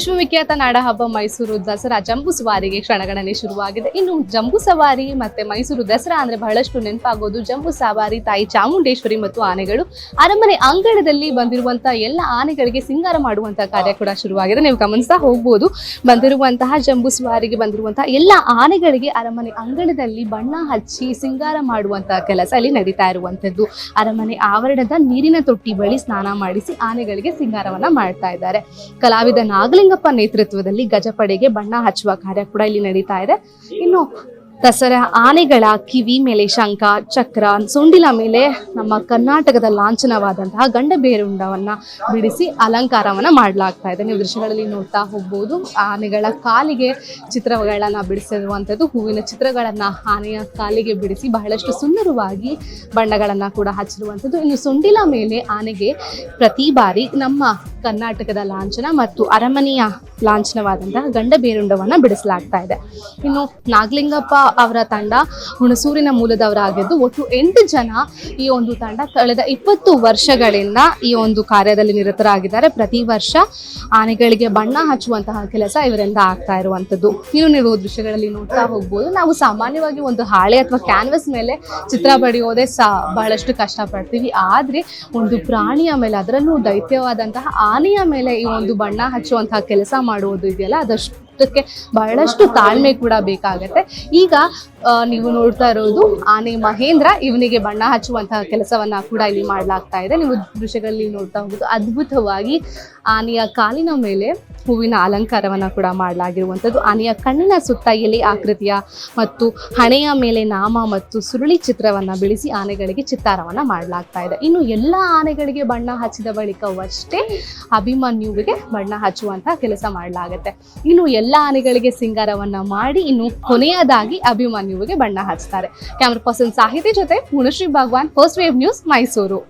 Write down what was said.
ವಿಶ್ವವಿಖ್ಯಾತ ನಾಡಹಬ್ಬ ಮೈಸೂರು ದಸರಾ ಜಂಬೂ ಸವಾರಿಗೆ ಕ್ಷಣಗಣನೆ ಶುರುವಾಗಿದೆ. ಇನ್ನು ಜಂಬೂ ಸವಾರಿ ಮತ್ತೆ ಮೈಸೂರು ದಸರಾ ಅಂದ್ರೆ ಬಹಳಷ್ಟು ನೆನಪಾಗೋದು ಜಂಬೂ ಸವಾರಿ, ತಾಯಿ ಚಾಮುಂಡೇಶ್ವರಿ ಮತ್ತು ಆನೆಗಳು. ಅರಮನೆ ಅಂಗಳದಲ್ಲಿ ಬಂದಿರುವಂತಹ ಎಲ್ಲ ಆನೆಗಳಿಗೆ ಸಿಂಗಾರ ಮಾಡುವಂತಹ ಕಾರ್ಯ ಕೂಡ ಶುರುವಾಗಿದೆ. ನೀವು ಗಮನಿಸ್ತಾ ಹೋಗ್ಬೋದು, ಬಂದಿರುವಂತಹ ಜಂಬೂ ಸವಾರಿಗೆ ಬಂದಿರುವಂತಹ ಎಲ್ಲ ಆನೆಗಳಿಗೆ ಅರಮನೆ ಅಂಗಳದಲ್ಲಿ ಬಣ್ಣ ಹಚ್ಚಿ ಸಿಂಗಾರ ಮಾಡುವಂತಹ ಕೆಲಸ ಇಲ್ಲಿ ನಡೀತಾ ಇರುವಂತದ್ದು. ಅರಮನೆ ಆವರಣದ ನೀರಿನ ತೊಟ್ಟಿ ಬಳಿ ಸ್ನಾನ ಮಾಡಿಸಿ ಆನೆಗಳಿಗೆ ಸಿಂಗಾರವನ್ನ ಮಾಡ್ತಾ ಇದ್ದಾರೆ. ಕಲಾವಿದ ನಾಗಲಿಂಗಪ್ಪ ನೇತೃತ್ವದಲ್ಲಿ ಗಜಪಡೆಗೆ ಬಣ್ಣ ಹಚ್ಚುವ ಕಾರ್ಯ ಕೂಡ ಇಲ್ಲಿ ನಡೀತಾ ಇದೆ. ಇನ್ನು ದಸರಾ ಆನೆಗಳ ಕಿವಿ ಮೇಲೆ ಶಂಖ, ಚಕ್ರ, ಸೊಂಡಿಲ ಮೇಲೆ ನಮ್ಮ ಕರ್ನಾಟಕದ ಲಾಂಛನವಾದಂತಹ ಗಂಡಬೇರುಂಡವನ್ನ ಬಿಡಿಸಿ ಅಲಂಕಾರವನ್ನ ಮಾಡಲಾಗ್ತಾ ಇದೆ. ನೀವು ದೃಶ್ಯಗಳಲ್ಲಿ ನೋಡ್ತಾ ಹೋಗ್ಬೋದು, ಆನೆಗಳ ಕಾಲಿಗೆ ಚಿತ್ರಗಳನ್ನ ಬಿಡಿಸಿರುವಂಥದ್ದು, ಹೂವಿನ ಚಿತ್ರಗಳನ್ನ ಆನೆಯ ಕಾಲಿಗೆ ಬಿಡಿಸಿ ಬಹಳಷ್ಟು ಸುಂದರವಾಗಿ ಬಣ್ಣಗಳನ್ನ ಕೂಡ ಹಚ್ಚಿರುವಂಥದ್ದು. ಇನ್ನು ಸೊಂಡಿಲ ಮೇಲೆ ಆನೆಗೆ ಪ್ರತಿ ಬಾರಿ ನಮ್ಮ ಕರ್ನಾಟಕದ ಲಾಂಛನ ಮತ್ತು ಅರಮನೆಯ ಲಾಂಛನವಾದಂತಹ ಗಂಡಬೇರುಂಡವನ್ನ ಬಿಡಿಸಲಾಗ್ತಾ ಇದೆ. ಇನ್ನು ನಾಗಲಿಂಗಪ್ಪ ಅವರ ತಂಡ ಹುಣಸೂರಿನ ಮೂಲದವರಾಗಿದ್ದು ಒಟ್ಟು 8 ಜನ ಈ ಒಂದು ತಂಡ ಕಳೆದ 20 ವರ್ಷಗಳಿಂದ ಈ ಒಂದು ಕಾರ್ಯದಲ್ಲಿ ನಿರತರಾಗಿದ್ದಾರೆ. ಪ್ರತಿ ವರ್ಷ ಆನೆಗಳಿಗೆ ಬಣ್ಣ ಹಚ್ಚುವಂತಹ ಕೆಲಸ ಇವರಿಂದ ಆಗ್ತಾ ಇರುವಂತದ್ದು. ಇನ್ನು ನೀವು ದೃಶ್ಯಗಳಲ್ಲಿ ನೋಡ್ತಾ ಹೋಗ್ಬೋದು, ನಾವು ಸಾಮಾನ್ಯವಾಗಿ ಒಂದು ಹಾಳೆ ಅಥವಾ ಕ್ಯಾನ್ವಸ್ ಮೇಲೆ ಚಿತ್ರ ಬರೆಯೋದೇ ಬಹಳಷ್ಟು ಕಷ್ಟಪಡ್ತೀವಿ. ಆದ್ರೆ ಒಂದು ಪ್ರಾಣಿಯ ಮೇಲೆ, ಅದರಲ್ಲೂ ದೈತ್ಯವಾದಂತಹ ಆನೆಯ ಮೇಲೆ ಈ ಒಂದು ಬಣ್ಣ ಹಚ್ಚುವಂತಹ ಕೆಲಸ ಮಾಡುವುದು ಇದೆಯಲ್ಲ, ಅದಕ್ಕೆ ಬಹಳಷ್ಟು ತಾಳ್ಮೆ ಕೂಡ ಬೇಕಾಗತ್ತೆ. ಈಗ ನೀವು ನೋಡ್ತಾ ಇರೋದು ಆನೆ ಮಹೇಂದ್ರ, ಇವನಿಗೆ ಬಣ್ಣ ಹಚ್ಚುವಂತಹ ಕೆಲಸವನ್ನ ಕೂಡ ಇಲ್ಲಿ ಮಾಡಲಾಗ್ತಾ ಇದೆ. ನೀವು ದೃಶ್ಯಗಳಲ್ಲಿ ನೋಡ್ತಾ ಹೋಗುದು, ಅದ್ಭುತವಾಗಿ ಆನೆಯ ಕಾಲಿನ ಮೇಲೆ ಹೂವಿನ ಅಲಂಕಾರವನ್ನ ಕೂಡ ಮಾಡಲಾಗಿರುವಂಥದ್ದು. ಆನೆಯ ಕಣ್ಣಿನ ಸುತ್ತ ಎಲೆ ಆಕೃತಿಯ ಮತ್ತು ಹಣೆಯ ಮೇಲೆ ನಾಮ ಮತ್ತು ಸುರುಳಿ ಚಿತ್ರವನ್ನ ಬಿಡಿಸಿ ಆನೆಗಳಿಗೆ ಚಿತ್ತಾರವನ್ನ ಮಾಡಲಾಗ್ತಾ ಇದೆ. ಇನ್ನು ಎಲ್ಲ ಆನೆಗಳಿಗೆ ಬಣ್ಣ ಹಚ್ಚಿದ ಬಳಿಕವಷ್ಟೇ ಅಭಿಮನ್ಯುವಿಗೆ ಬಣ್ಣ ಹಚ್ಚುವಂತಹ ಕೆಲಸ ಮಾಡಲಾಗುತ್ತೆ. ಇನ್ನು ಎಲ್ಲ ಆನೆಗಳಿಗೆ ಸಿಂಗಾರವನ್ನ ಮಾಡಿ ಇನ್ನು ಕೊನೆಯದಾಗಿ ಅಭಿಮನ್ಯುವಿಗೆ ಬಣ್ಣ ಹಚ್ತಾರೆ. ಕ್ಯಾಮರಾ ಪರ್ಸನ್ ಸಾಹಿತಿ ಜೊತೆ ಪೂರ್ಣಶ್ರೀ ಭಗವಾನ್, ಫಸ್ಟ್ ವೇವ್ ನ್ಯೂಸ್, ಮೈಸೂರು.